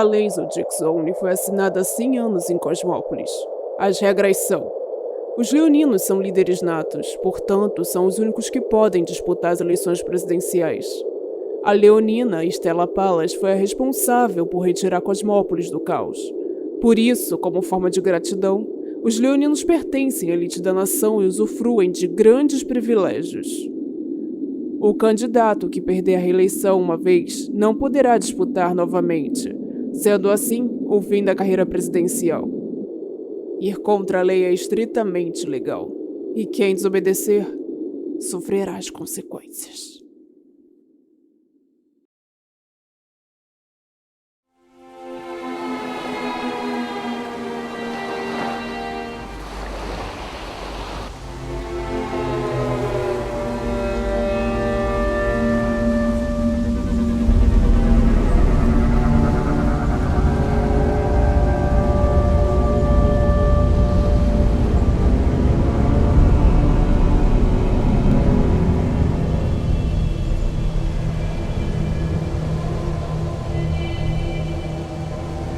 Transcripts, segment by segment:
A Lei Zodiac Zone foi assinada há 100 anos em Cosmópolis. As regras são: os leoninos são líderes natos, portanto, são os únicos que podem disputar as eleições presidenciais. A leonina Stella Pallas foi a responsável por retirar Cosmópolis do caos. Por isso, como forma de gratidão, os leoninos pertencem à elite da nação e usufruem de grandes privilégios. O candidato que perder a reeleição uma vez não poderá disputar novamente, sendo assim o fim da carreira presidencial. Ir contra a lei é estritamente legal, e quem desobedecer sofrerá as consequências.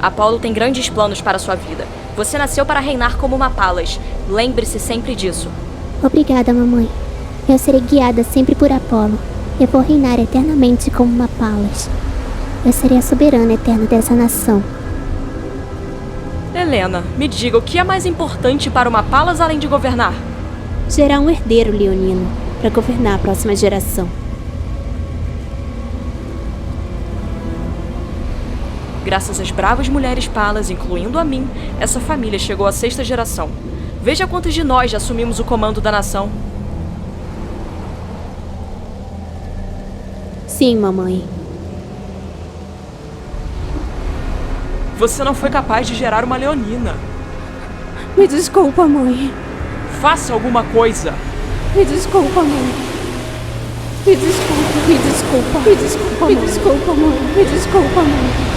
Apolo tem grandes planos para sua vida. Você nasceu para reinar como uma Pallas. Lembre-se sempre disso. Obrigada, mamãe. Eu serei guiada sempre por Apolo. Eu vou reinar eternamente como uma Pallas. Eu serei a soberana eterna dessa nação. Helena, me diga, o que é mais importante para uma Pallas além de governar? Gerar um herdeiro leonino para governar a próxima geração. Graças às bravas mulheres Pallas, incluindo a mim, essa família chegou à 6ª geração. Veja quantos de nós já assumimos o comando da nação. Sim, mamãe. Você não foi capaz de gerar uma leonina. Me desculpa, mãe. Faça alguma coisa. Me desculpa, mãe. Me desculpa, me desculpa, me desculpa, me desculpa, mãe. Me desculpa, mãe.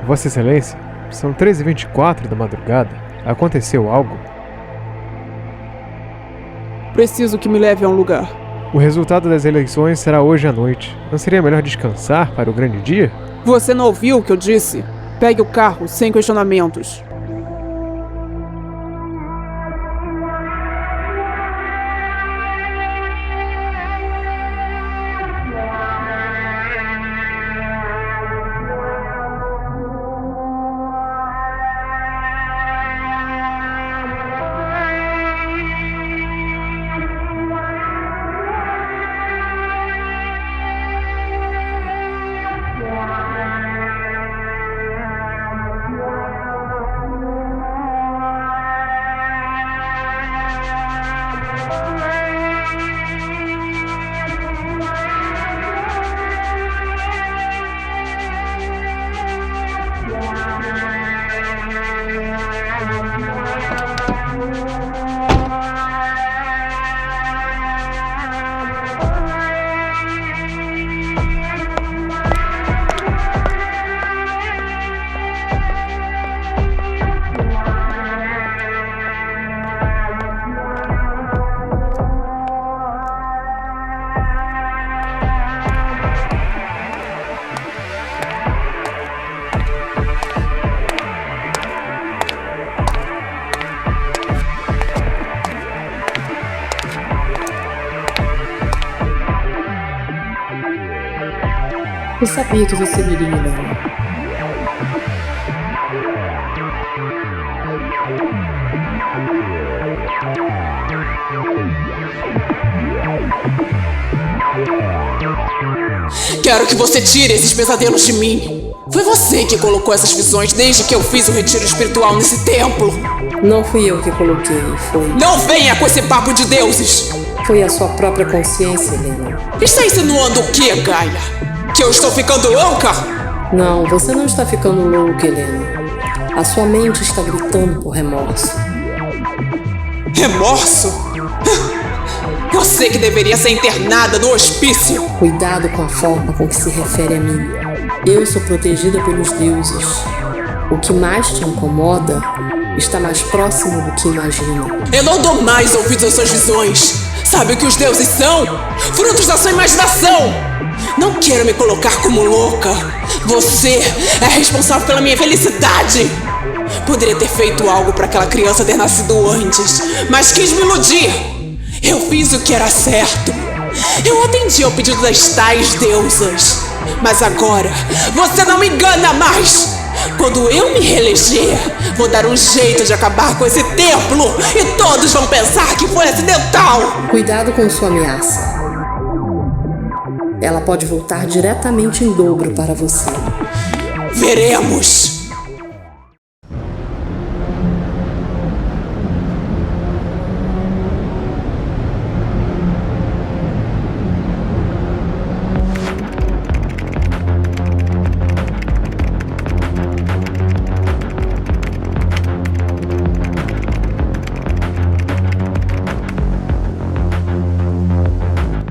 Vossa Excelência, são 13h24 da madrugada. Aconteceu algo? Preciso que me leve a um lugar. O resultado das eleições será hoje à noite. Não seria melhor descansar para o grande dia? Você não ouviu o que eu disse? Pegue o carro, sem questionamentos. Eu sabia que você viria, Helena. Quero que você tire esses pesadelos de mim. Foi você que colocou essas visões desde que eu fiz o retiro espiritual nesse templo. Não fui eu que coloquei, foi... Não venha com esse papo de deuses. Foi a sua própria consciência, Helena. Está insinuando o quê, Gaia? Que eu estou ficando louca? Não, você não está ficando louca, Helena. A sua mente está gritando por remorso. Remorso? Você que deveria ser internada no hospício. Cuidado com a forma com que se refere a mim. Eu sou protegida pelos deuses. O que mais te incomoda está mais próximo do que imagina. Eu não dou mais ouvidos às suas visões. Sabe o que os deuses são? Frutos da sua imaginação. Não quero me colocar como louca. Você é responsável pela minha felicidade. Poderia ter feito algo para aquela criança ter nascido antes, mas quis me iludir. Eu fiz o que era certo. Eu atendi ao pedido das tais deusas. Mas agora, você não me engana mais. Quando eu me reeleger, vou dar um jeito de acabar com esse templo e todos vão pensar que foi acidental. Cuidado com sua ameaça. Ela pode voltar diretamente em dobro para você. Veremos.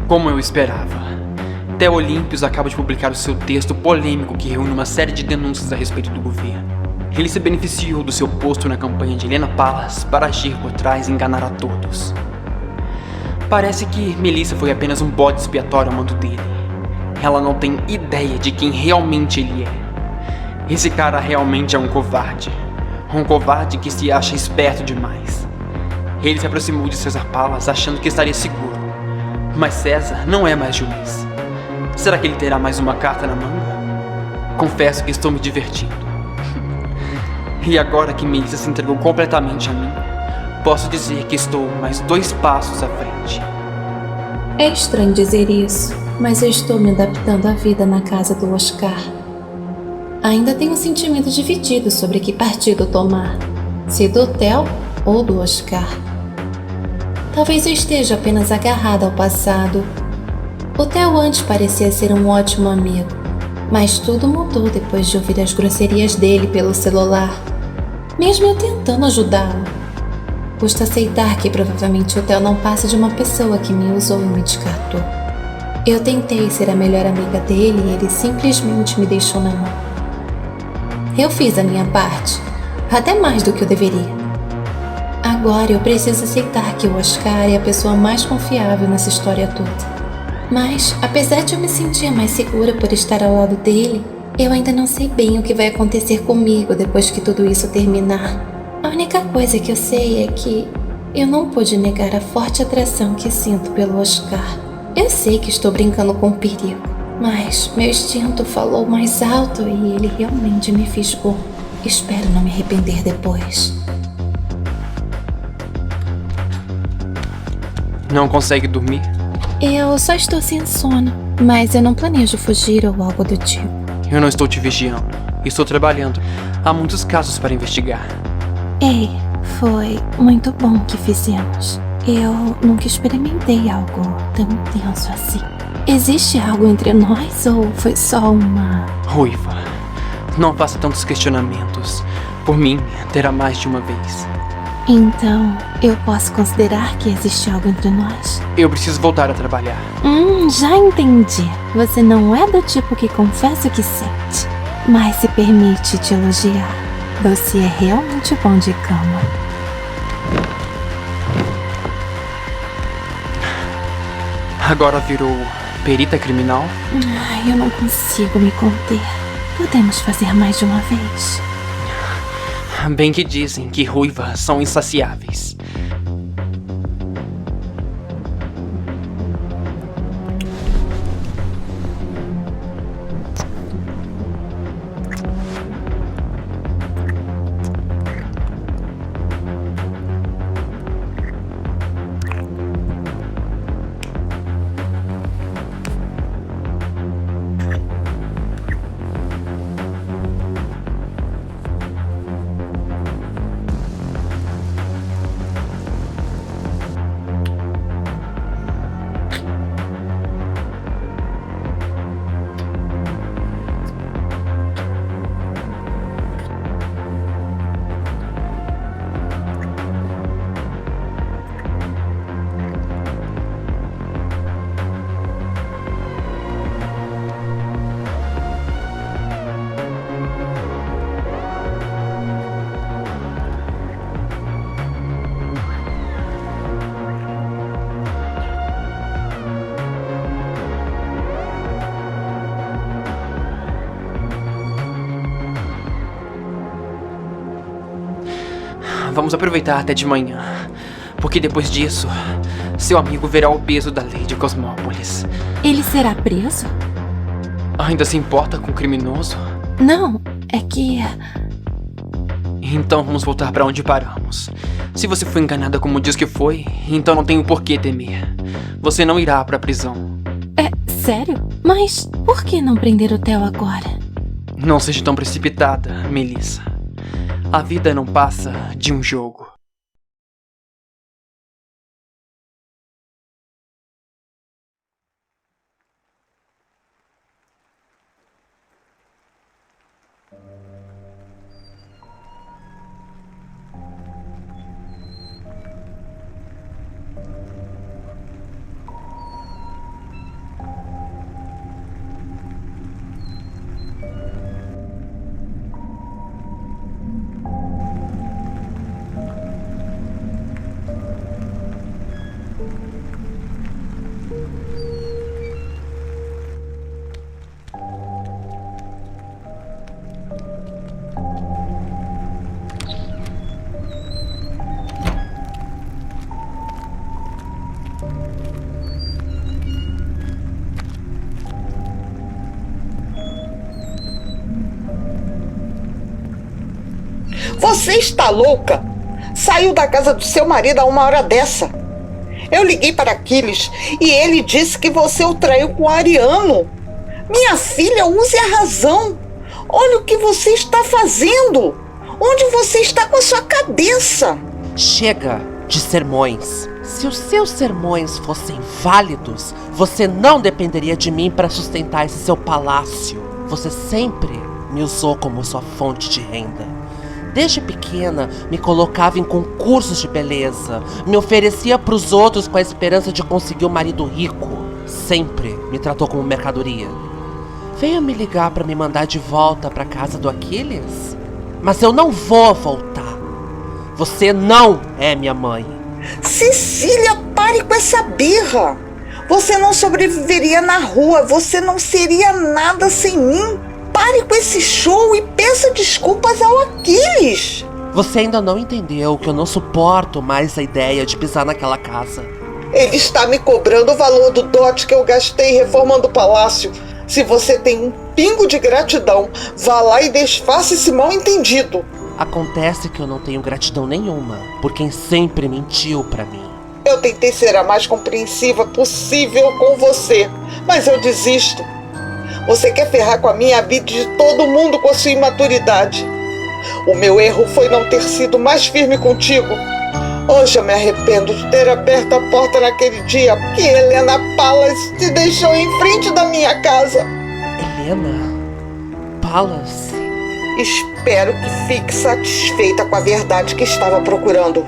Como eu esperava, The Olympius acaba de publicar o seu texto polêmico que reúne uma série de denúncias a respeito do governo. Ele se beneficiou do seu posto na campanha de Helena Palas para agir por trás e enganar a todos. Parece que Melissa foi apenas um bode expiatório ao mando dele. Ela não tem ideia de quem realmente ele é. Esse cara realmente é um covarde. Um covarde que se acha esperto demais. Ele se aproximou de César Palas achando que estaria seguro. Mas César não é mais juiz. Será que ele terá mais uma carta na manga? Confesso que estou me divertindo. E agora que Melissa se entregou completamente a mim, posso dizer que estou mais 2 passos à frente. É estranho dizer isso, mas eu estou me adaptando à vida na casa do Oscar. Ainda tenho um sentimento dividido sobre que partido tomar, se do Theo ou do Oscar. Talvez eu esteja apenas agarrada ao passado. O Theo antes parecia ser um ótimo amigo, mas tudo mudou depois de ouvir as grosserias dele pelo celular, mesmo eu tentando ajudá-lo. Custa aceitar que provavelmente o Theo não passa de uma pessoa que me usou e me descartou. Eu tentei ser a melhor amiga dele e ele simplesmente me deixou na mão. Eu fiz a minha parte, até mais do que eu deveria. Agora eu preciso aceitar que o Oscar é a pessoa mais confiável nessa história toda. Mas, apesar de eu me sentir mais segura por estar ao lado dele, eu ainda não sei bem o que vai acontecer comigo depois que tudo isso terminar. A única coisa que eu sei é que eu não pude negar a forte atração que sinto pelo Oscar. Eu sei que estou brincando com o perigo, mas meu instinto falou mais alto e ele realmente me fisgou. Espero não me arrepender depois. Não consegue dormir? Eu só estou sem sono, mas eu não planejo fugir ou algo do tipo. Eu não estou te vigiando. Estou trabalhando. Há muitos casos para investigar. Ei, foi muito bom o que fizemos. Eu nunca experimentei algo tão intenso assim. Existe algo entre nós ou foi só uma... Ruiva, não faça tantos questionamentos. Por mim, terá mais de uma vez. Então, eu posso considerar que existe algo entre nós? Eu preciso voltar a trabalhar. Já entendi. Você não é do tipo que confessa o que sente, mas se permite te elogiar. Você é realmente bom de cama. Agora virou perita criminal? Ai, eu não consigo me conter. Podemos fazer mais de uma vez. Bem que dizem que ruivas são insaciáveis. Vamos aproveitar até de manhã, porque depois disso, seu amigo verá o peso da lei de Cosmópolis. Ele será preso? Ainda se importa com o criminoso? Não, é que... Então vamos voltar pra onde paramos. Se você foi enganada como diz que foi, então não tenho por que temer. Você não irá pra prisão. É sério? Mas por que não prender o Theo agora? Não seja tão precipitada, Melissa. A vida não passa de um jogo. Você está louca? Saiu da casa do seu marido a uma hora dessa. Eu liguei para Aquiles e ele disse que você o traiu com o Ariano. Minha filha, use a razão. Olha o que você está fazendo. Onde você está com a sua cabeça? Chega de sermões. Se os seus sermões fossem válidos, você não dependeria de mim para sustentar esse seu palácio. Você sempre me usou como sua fonte de renda. Desde pequena, me colocava em concursos de beleza, me oferecia para os outros com a esperança de conseguir um marido rico. Sempre me tratou como mercadoria. Veio me ligar para me mandar de volta para casa do Aquiles? Mas eu não vou voltar. Você não é minha mãe. Cecília, pare com essa birra. Você não sobreviveria na rua, você não seria nada sem mim. Pare com esse show e peça desculpas ao Aquiles. Você ainda não entendeu que eu não suporto mais a ideia de pisar naquela casa. Ele está me cobrando o valor do dote que eu gastei reformando o palácio. Se você tem um pingo de gratidão, vá lá e desfaça esse mal entendido. Acontece que eu não tenho gratidão nenhuma por quem sempre mentiu pra mim. Eu tentei ser a mais compreensiva possível com você, mas eu desisto. Você quer ferrar com a minha vida e de todo mundo com a sua imaturidade. O meu erro foi não ter sido mais firme contigo. Hoje eu me arrependo de ter aberto a porta naquele dia que Helena Palas te deixou em frente da minha casa. Helena Palas? Espero que fique satisfeita com a verdade que estava procurando.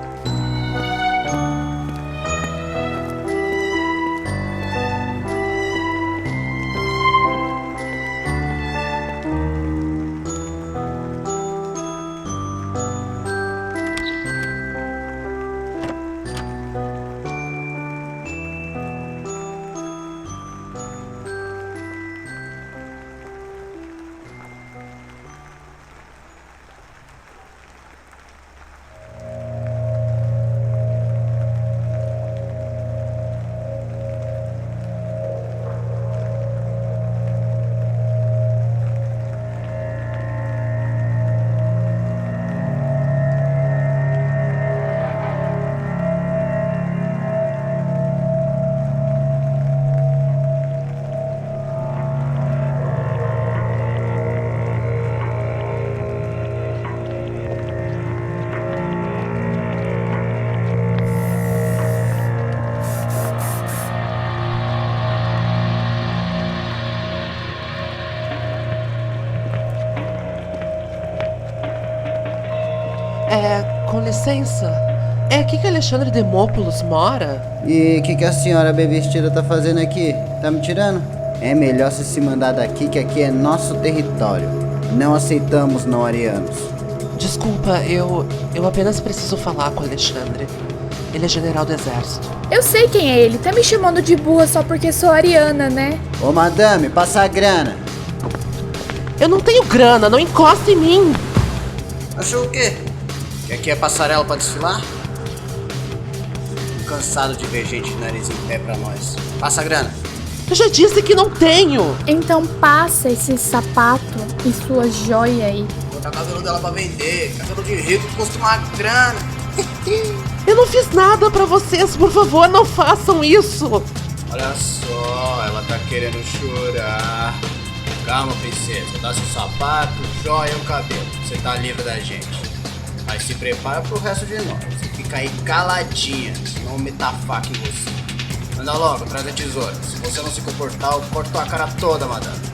Com licença, é aqui que Alexandre Demópolis mora? E o que a senhora bem vestida tá fazendo aqui? Tá me tirando? É melhor você se mandar daqui, que aqui é nosso território. Não aceitamos não-arianos. Desculpa, eu apenas preciso falar com o Alexandre. Ele é general do exército. Eu sei quem é ele, tá me chamando de burra só porque sou ariana, né? Ô madame, passa a grana. Eu não tenho grana, não encosta em mim. Achou o quê? E aqui é passarela pra desfilar? Tô cansado de ver gente de nariz em pé pra nós. Passa a grana. Eu já disse que não tenho! Então passa esse sapato e sua joia aí. Vou botar o cabelo dela pra vender. Cabelo de rico costuma grana. Eu não fiz nada pra vocês, por favor, não façam isso! Olha só, ela tá querendo chorar. Calma, princesa. Dá seu sapato, joia e o cabelo. Você tá livre da gente. Mas se prepara pro resto de nós. Você fica aí caladinha, senão eu meto a faca em você. Anda logo, traz a tesoura. Se você não se comportar, eu corto tua cara toda, madame.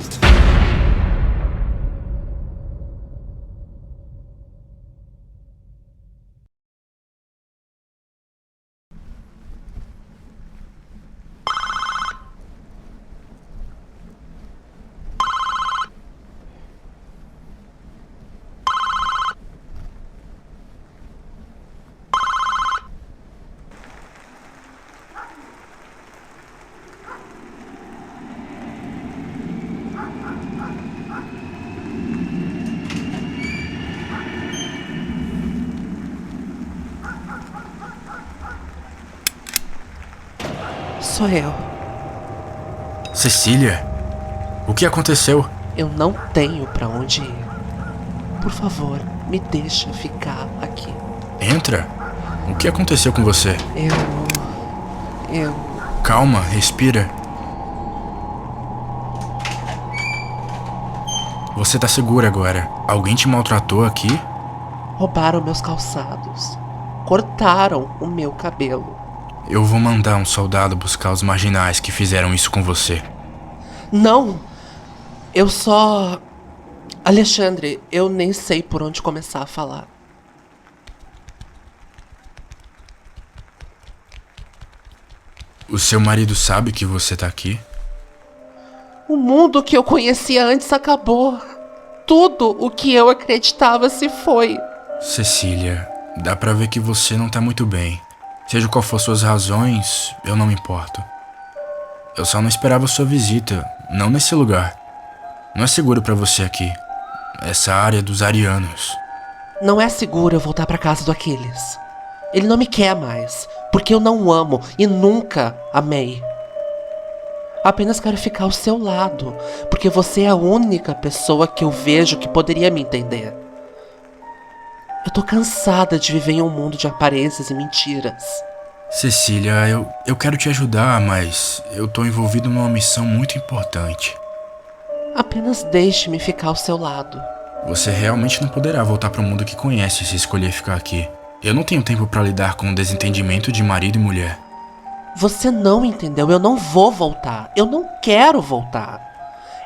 Sou eu. Cecília, o que aconteceu? Eu não tenho pra onde ir. Por favor, me deixa ficar aqui. Entra. O que aconteceu com você? Eu... Calma, respira. Você tá segura agora. Alguém te maltratou aqui? Roubaram meus calçados. Cortaram o meu cabelo. Eu vou mandar um soldado buscar os marginais que fizeram isso com você. Não! Eu só... Alexandre, eu nem sei por onde começar a falar. O seu marido sabe que você tá aqui? O mundo que eu conhecia antes acabou. Tudo o que eu acreditava se foi. Cecília, dá pra ver que você não tá muito bem. Seja qual for suas razões, eu não me importo. Eu só não esperava sua visita, não nesse lugar. Não é seguro pra você aqui. Essa área dos arianos. Não é seguro eu voltar pra casa do Aquiles. Ele não me quer mais, porque eu não o amo e nunca amei. Apenas quero ficar ao seu lado, porque você é a única pessoa que eu vejo que poderia me entender. Eu tô cansada de viver em um mundo de aparências e mentiras. Cecília, eu quero te ajudar, mas eu tô envolvido numa missão muito importante. Apenas deixe-me ficar ao seu lado. Você realmente não poderá voltar para o mundo que conhece se escolher ficar aqui. Eu não tenho tempo para lidar com o desentendimento de marido e mulher. Você não entendeu, eu não vou voltar. Eu não quero voltar.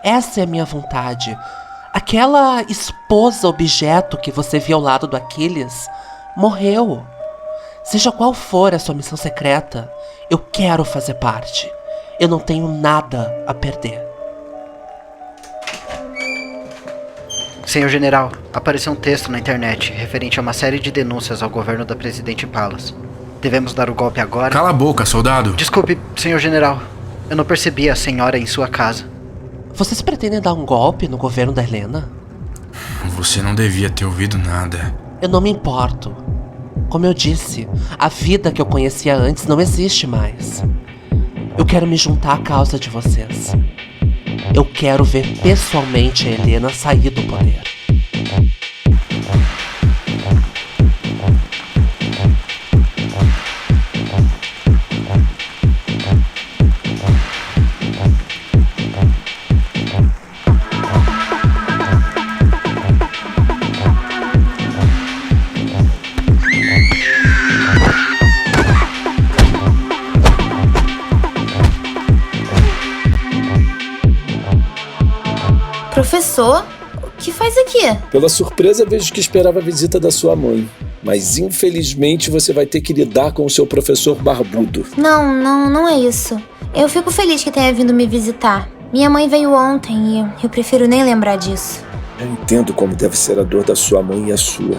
Essa é a minha vontade. Aquela esposa objeto que você viu ao lado do Aquiles morreu. Seja qual for a sua missão secreta, eu quero fazer parte. Eu não tenho nada a perder. Senhor General, apareceu um texto na internet referente a uma série de denúncias ao governo da Presidente Palas. Devemos dar o golpe agora? Cala a boca, soldado! Desculpe, Senhor General. Eu não percebi a senhora em sua casa. Vocês pretendem dar um golpe no governo da Helena? Você não devia ter ouvido nada. Eu não me importo. Como eu disse, a vida que eu conhecia antes não existe mais. Eu quero me juntar à causa de vocês. Eu quero ver pessoalmente a Helena sair do poder. Professor, o que faz aqui? Pela surpresa, vejo que esperava a visita da sua mãe. Mas infelizmente você vai ter que lidar com o seu professor barbudo. Não é isso. Eu fico feliz que tenha vindo me visitar. Minha mãe veio ontem e eu prefiro nem lembrar disso. Eu entendo como deve ser a dor da sua mãe e a sua.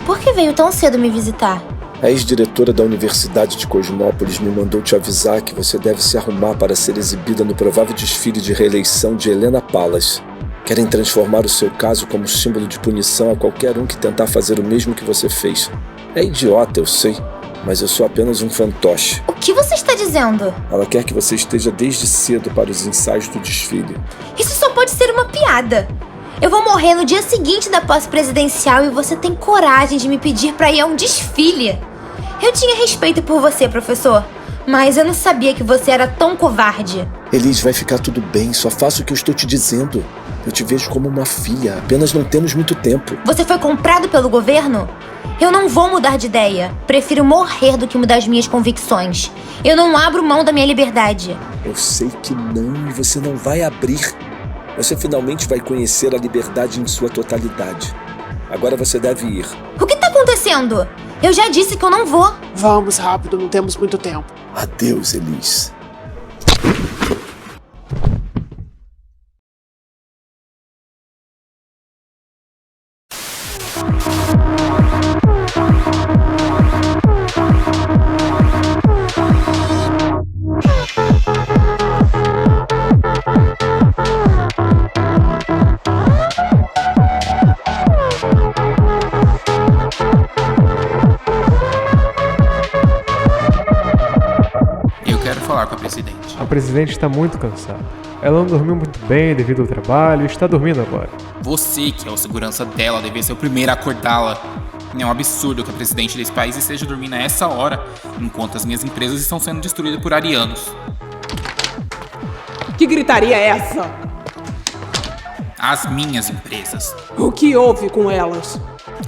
Por que veio tão cedo me visitar? A ex-diretora da Universidade de Cosmópolis me mandou te avisar que você deve se arrumar para ser exibida no provável desfile de reeleição de Helena Palas. Querem transformar o seu caso como símbolo de punição a qualquer um que tentar fazer o mesmo que você fez. É idiota, eu sei, mas eu sou apenas um fantoche. O que você está dizendo? Ela quer que você esteja desde cedo para os ensaios do desfile. Isso só pode ser uma piada. Eu vou morrer no dia seguinte da posse presidencial e você tem coragem de me pedir para ir a um desfile. Eu tinha respeito por você, professor, mas eu não sabia que você era tão covarde. Elis, vai ficar tudo bem, só faça o que eu estou te dizendo. Eu te vejo como uma filha, apenas não temos muito tempo. Você foi comprado pelo governo? Eu não vou mudar de ideia. Prefiro morrer do que mudar as minhas convicções. Eu não abro mão da minha liberdade. Eu sei que não, e você não vai abrir. Você finalmente vai conhecer a liberdade em sua totalidade. Agora você deve ir. O que tá acontecendo? Eu já disse que eu não vou. Vamos rápido, não temos muito tempo. Adeus, Elis. A presidente está muito cansada. Ela não dormiu muito bem devido ao trabalho e está dormindo agora. Você, que é o segurança dela, deveria ser o primeiro a acordá-la. É um absurdo que a presidente desse país esteja dormindo a essa hora, enquanto as minhas empresas estão sendo destruídas por arianos. Que gritaria é essa? As minhas empresas. O que houve com elas?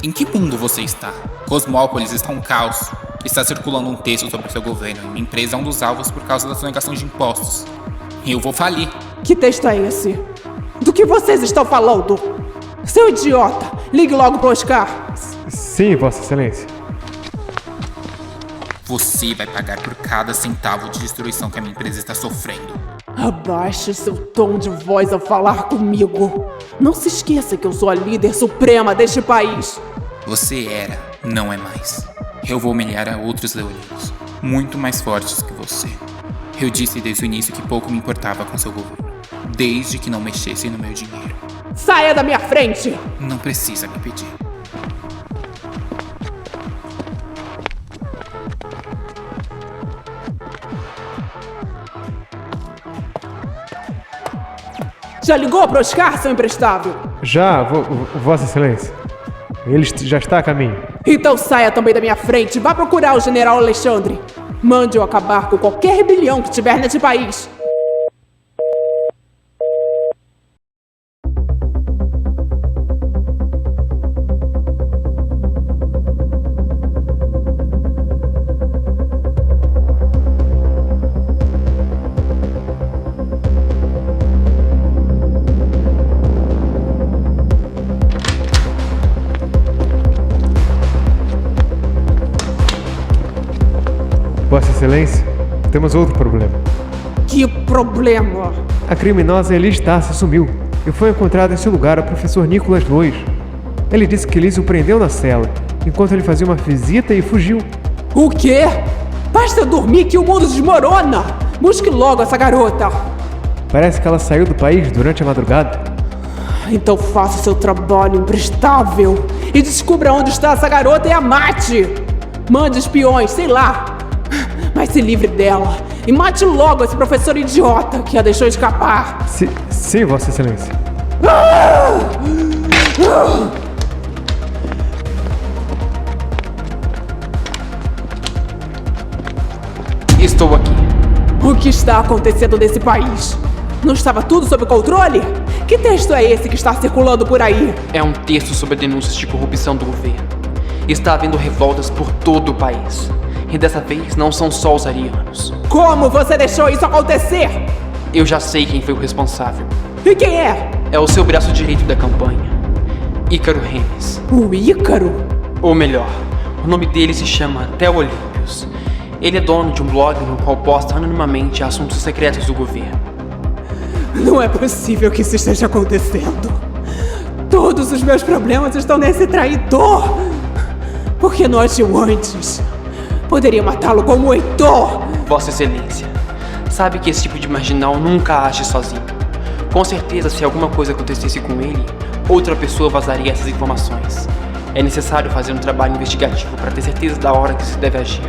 Em que mundo você está? Cosmópolis está um caos. Está circulando um texto sobre o seu governo e minha empresa é um dos alvos por causa da sonegação de impostos. Eu vou falir. Que texto é esse? Do que vocês estão falando? Seu idiota, ligue logo pro Oscar. Sim, Vossa Excelência. Você vai pagar por cada centavo de destruição que a minha empresa está sofrendo. Abaixe seu tom de voz ao falar comigo. Não se esqueça que eu sou a líder suprema deste país. Você era, não é mais. Eu vou humilhar a outros leoninos, muito mais fortes que você. Eu disse desde o início que pouco me importava com seu governo, desde que não mexesse no meu dinheiro. Saia da minha frente! Não precisa me pedir. Já ligou pro Oscar, seu imprestável? Já, Vossa Excelência. Ele já está a caminho. Então saia também da minha frente e vá procurar o general Alexandre. Mande-o acabar com qualquer rebelião que tiver neste país. Vossa Excelência, temos outro problema. Que problema? A criminosa Elis Tarsa sumiu e foi encontrada em seu lugar o professor Nicolas Lois. Ele disse que Elis o prendeu na cela, enquanto ele fazia uma visita e fugiu. O quê? Basta eu dormir que o mundo desmorona! Busque logo essa garota! Parece que ela saiu do país durante a madrugada. Então faça seu trabalho imprestável e descubra onde está essa garota e a mate! Mande espiões, sei lá! Mas se livre dela e mate logo esse professor idiota que a deixou escapar. Sim, Vossa Excelência. Estou aqui. O que está acontecendo nesse país? Não estava tudo sob controle? Que texto é esse que está circulando por aí? É um texto sobre denúncias de corrupção do governo. Está havendo revoltas por todo o país. E dessa vez não são só os arianos. Como você deixou isso acontecer? Eu já sei quem foi o responsável. E quem é? É o seu braço direito da campanha, Ícaro Remes. O Ícaro? Ou melhor, o nome dele se chama Theo Olímpios. Ele é dono de um blog no qual posta anonimamente assuntos secretos do governo. Não é possível que isso esteja acontecendo. Todos os meus problemas estão nesse traidor. Por que não agiu antes? Poderia matá-lo como o Heitor. Vossa Excelência, sabe que esse tipo de marginal nunca age sozinho. Com certeza, se alguma coisa acontecesse com ele, outra pessoa vazaria essas informações. É necessário fazer um trabalho investigativo para ter certeza da hora que se deve agir.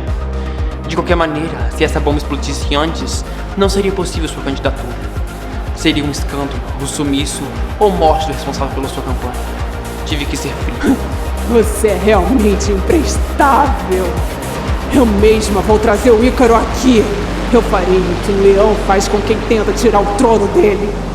De qualquer maneira, se essa bomba explodisse antes, não seria possível sua candidatura. Seria um escândalo, o sumiço ou morte do responsável pela sua campanha. Tive que ser frio. Você é realmente imprestável. Eu mesma vou trazer o Ícaro aqui. Eu farei o que um leão faz com quem tenta tirar o trono dele.